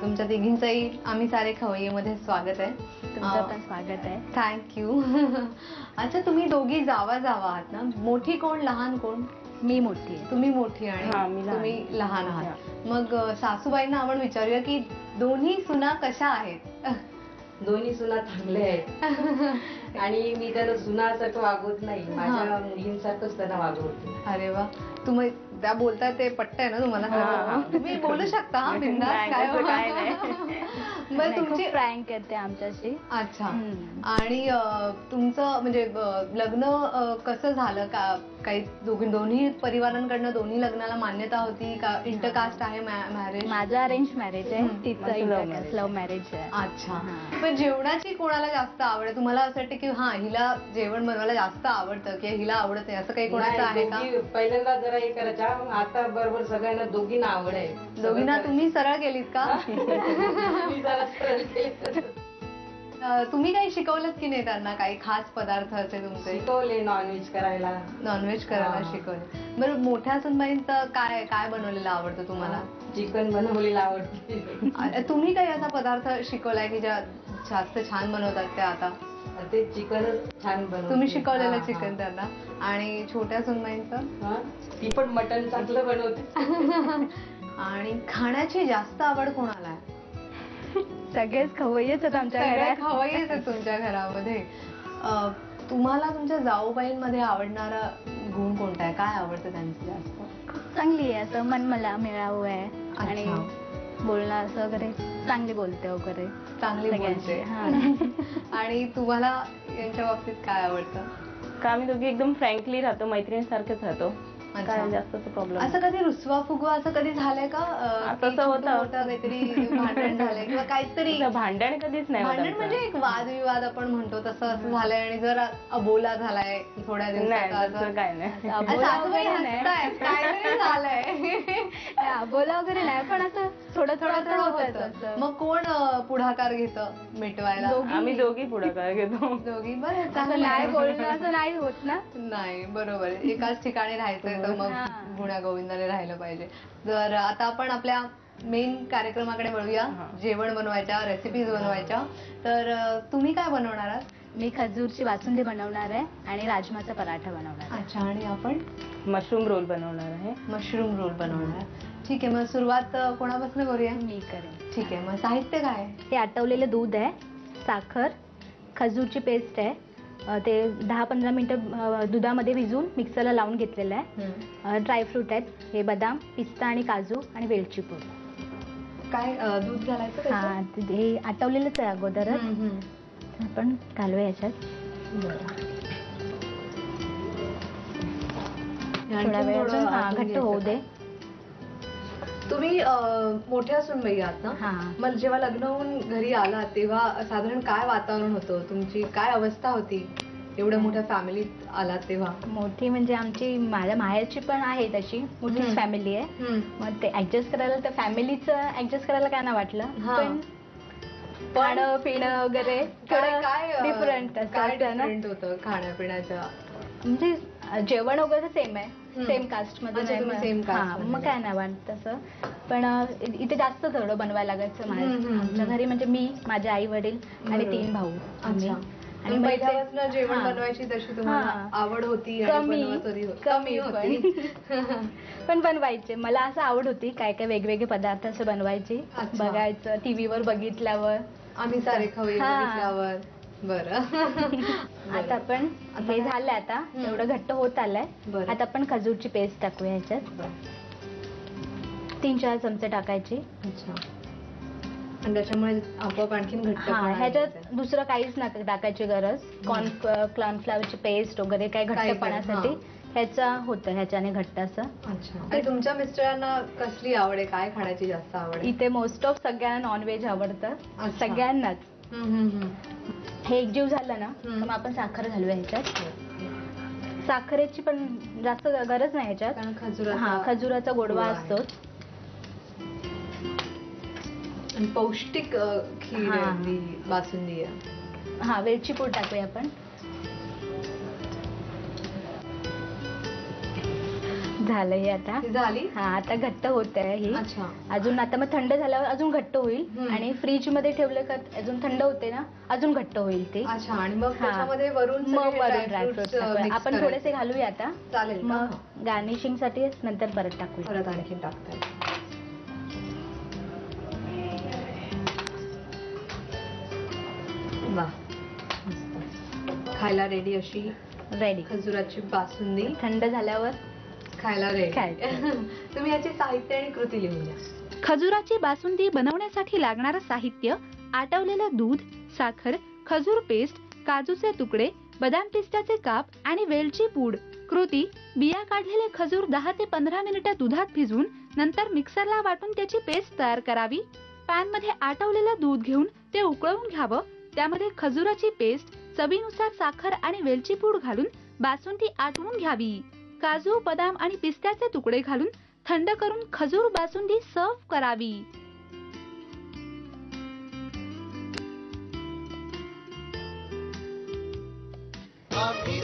तुमच्या तिघींचंही आम्ही सारे खवय्येमध्ये स्वागत आहे. तुमचं पण स्वागत आहे. थँक्यू. अच्छा, तुम्ही दोघी जावा आहात ना? मोठी कोण, लहान कोण? मी मोठी आहे. तुम्ही मोठी आणि तुम्ही लहान आहात. मग सासूबाईंना आपण विचारूया की दोन्ही सुना कशा आहेत? दोन्ही सुना चांगले आहेत आणि मी त्यांना सुनासारखं वागवत नाही, माझ्या मुलींसारखंच त्यांना वागवते. अरे वा, तुम्ही त्या बोलताय ते पटतंय ना तुम्हाला? तुम्ही बोलू शकता हा बिंदास, काय नाही. बरं, तुमची प्रँक करते आमच्याशी. अच्छा. आणि तुमचं म्हणजे लग्न कसं झालं? का काही दोन्ही परिवारांकडनं दोन्ही लग्नाला मान्यता होती का? इंटरकास्ट आहे मॅरेज? माझं अरेंज मॅरेज आहे, तिचं लव्ह मॅरेज आहे. अच्छा. पण जेवणाची कोणाला जास्त आवड आहे? तुम्हाला असं वाटतं की हा हिला जेवण बनवायला जास्त आवडतं किंवा हिला आवडत नाही, असं काही कोणाचं आहे का? पहिल्यांदा जरा हे करायचं, आता बरोबर सगळ्यांना दोघींना आवड आहे. दोघींना तुम्ही सरळ केलीत का? तुम्ही काही शिकवलं की नाही त्यांना? काही खास पदार्थ असे तुमचे? शिकवले, नॉनव्हेज करायला. नॉनव्हेज करायला शिकवले. बरं, मोठ्या सुनबाईंचं काय काय बनवलेलं आवडतं तुम्हाला? चिकन बनवलेलं आवडते. तुम्ही काही असा पदार्थ शिकवलाय की ज्या जास्त छान बनवतात त्या? आता ते चिकनच छान बनवते. तुम्ही शिकवलेलं चिकन त्यांना. आणि छोट्या सुनबाईंचं? ती पण मटण चांगलं बनवते. आणि खाण्याची जास्त आवड कोणाला आहे? सगळेच खवय्येच आहेत आमच्या घरात. खवय्येच आहेत तुमच्या घरामध्ये. तुम्हाला तुमच्या जाऊबाईंमध्ये आवडणारा गुण कोणता आहे? काय आवडतं त्यांचं जास्त? खूप चांगली आहे, असं मन मला मिळावं आहे आणि बोलणं असं वगैरे, चांगली बोलते वगैरे, चांगली बोलते. आणि तुम्हाला यांच्या बाबतीत काय आवडतं? का आम्ही दोघी एकदम फ्रँकली राहतो, मैत्रिणीसारखेच राहतो. काय जास्त प्रॉब्लेम. असं कधी रुसवा फुगवा असं कधी झालंय का? तसं होतं काहीतरी भांडण झालंय किंवा काहीतरी? भांडण कधीच नाही. भांडण म्हणजे एक वादविवाद आपण म्हणतो तसं असं झालंय आणि जर अबोला झालाय थोड्या दिवसात? काय नाही. काहीतरी झालंय. अबोला वगैरे नाही, पण असं थोडं थोडं होतं. मग कोण पुढाकार घेतं मिटवायला? आम्ही दोघी पुढाकार घेतो. दोघी. बरं, असं नाही बोलणं असं नाही होत ना. नाही, बरोबर. एकाच ठिकाणी राहायचंय तर मग गुण्या गोविंदाने राहिलं पाहिजे. तर आता आपण आपल्या मेन कार्यक्रमाकडे वळूया. जेवण बनवायच्या, रेसिपीज बनवायच्या. तर तुम्ही काय बनवणार आहात? मी खजूरची बासुंदी बनवणार आहे आणि राजमाचा पराठा बनवणार आहे. अच्छा. आणि आपण मशरूम रोल बनवणार आहे. मशरूम रोल बनवणार. ठीक आहे, मग सुरुवात कोणापासून करूया? मी करेन. ठीक आहे. मग साहित्य काय? हे आटवलेलं दूध आहे, साखर, खजूरची पेस्ट आहे, ते 10-15 मिनिटं दुधामध्ये भिजवून मिक्सरला लावून घेतलेलं आहे. ड्रायफ्रूट आहेत, हे बदाम, पिस्ता आणि काजू आणि वेलची पूड. काय दूध घालायचं? हां, हे आटवलेलंच आहे अगोदरच. आपण घालूया याच्यात. थोडा वेळ अजून घट्ट होऊ दे. तुम्ही मोठ्या सुनबाई आहात ना? हां. मग जेव्हा लग्न होऊन घरी आलात तेव्हा साधारण काय वातावरण होतं? तुमची काय अवस्था होती एवढ्या मोठ्या फॅमिलीत आलात तेव्हा? मोठी म्हणजे आमची, माझ्या माहेरची पण आहे तशी मोठीच फॅमिली आहे. मग ते ऍडजस्ट करायला, त्या फॅमिलीचं ऍडजस्ट करायला काय नाही वाटलं. पण खाणं पिणं वगैरे काय डिफरंट होतं खाण्यापिण्याच्या? म्हणजे जेवण वगैरे सेम आहे, सेम कास्ट मध्ये. मग काय नाही वाटत तसं. पण इथे जास्त थोडं बनवायला लागायचं माझ्या आमच्या घरी. म्हणजे मी, माझे आई वडील आणि 3 भाऊ. आणि पहिल्यापासून जेवण बनवायची तशी तुम्हाला आवड होती? कमी होती पण बनवायचे. मला असं आवड होती काय काय वेगवेगळे पदार्थ असं बनवायची, बघायचं टीव्हीवर, बघितल्यावर आम्ही सारे खवय्ये बघितल्यावर. बरं. आता आपण हे झालंय, आता एवढं घट्ट होत आलंय. आता आपण खजूरची पेस्ट टाकूया ह्याच्यात. 3-4 चमचे टाकायची. अच्छा. आणि त्याच्यामुळे आपोआप आणखीन घट्ट. ह्याच्यात दुसरं काहीच नाही टाकायची गरज. कॉर्नफ्लॉवरची पेस्ट वगैरे काही घट्टपणासाठी ह्याचा होतं, ह्याच्याने घट्ट असं. अच्छा. आणि तुमच्या मिस्टरांना कसली आवड आहे? काय खाण्याची जास्त आवड आहे? इथे मोस्ट ऑफ सगळ्यांना नॉनव्हेज आवडतं, सगळ्यांनाच. हे एकजीव झालं ना तर मग आपण साखर घालूया ह्याच्यात. साखरेची पण जास्त गरज नाही ह्याच्यात. खजुराचा गोडवा असतो. आणि पौष्टिक खीर बासुंदी आहे. वेलची पूड टाकूया आपण. झालं हे आता. ती झाली. हा आता घट्ट होत आहे ही. अच्छा. अजून आता मग थंड झाल्यावर अजून घट्ट होईल आणि फ्रीज मध्ये ठेवलं का अजून थंड होते ना, अजून घट्ट होईल ते. अच्छा. आणि मग हा. त्याच्यामध्ये वरून मग सगळे वरून ड्रायफ्रुट्स ड्रायफ्रुट्स टाकूया. mix आपण करायचे. थोडेसे घालूया आता. चालेल का? मग गार्निशिंग साठी नंतर परत टाकूया. परत आणखी टाकताय. वा, खायला रेडी अशी रेडी. खजुराची बासुंदी थंड झाल्यावर खायला रेडी. खायचं. तुम्ही याची साहित्य आणि कृती लिहून द्या. खजुराची बासुंदी बनवण्यासाठी लागणारं साहित्य: आटवलेलं दूध, साखर, खजूर पेस्ट, काजूचे तुकडे, बदाम पिस्त्याचे काप आणि वेलची पूड. कृती: बिया काढलेले खजूर 10 ते 15 मिनिटं दुधात भिजवून नंतर मिक्सरला वाटून त्याची पेस्ट तयार करावी. पॅन मध्ये आटवलेलं दूध घेऊन ते उकळवून घ्यावं. त्यामध्ये खजुराची पेस्ट, चवीनुसार साखर आणि वेलची पूड घालून बासुंदी आटवून घ्यावी. काजू, बदाम आणि पिस्त्याचे तुकडे घालून थंड करून खजूर बासुंदी सर्व्ह करावी. अभी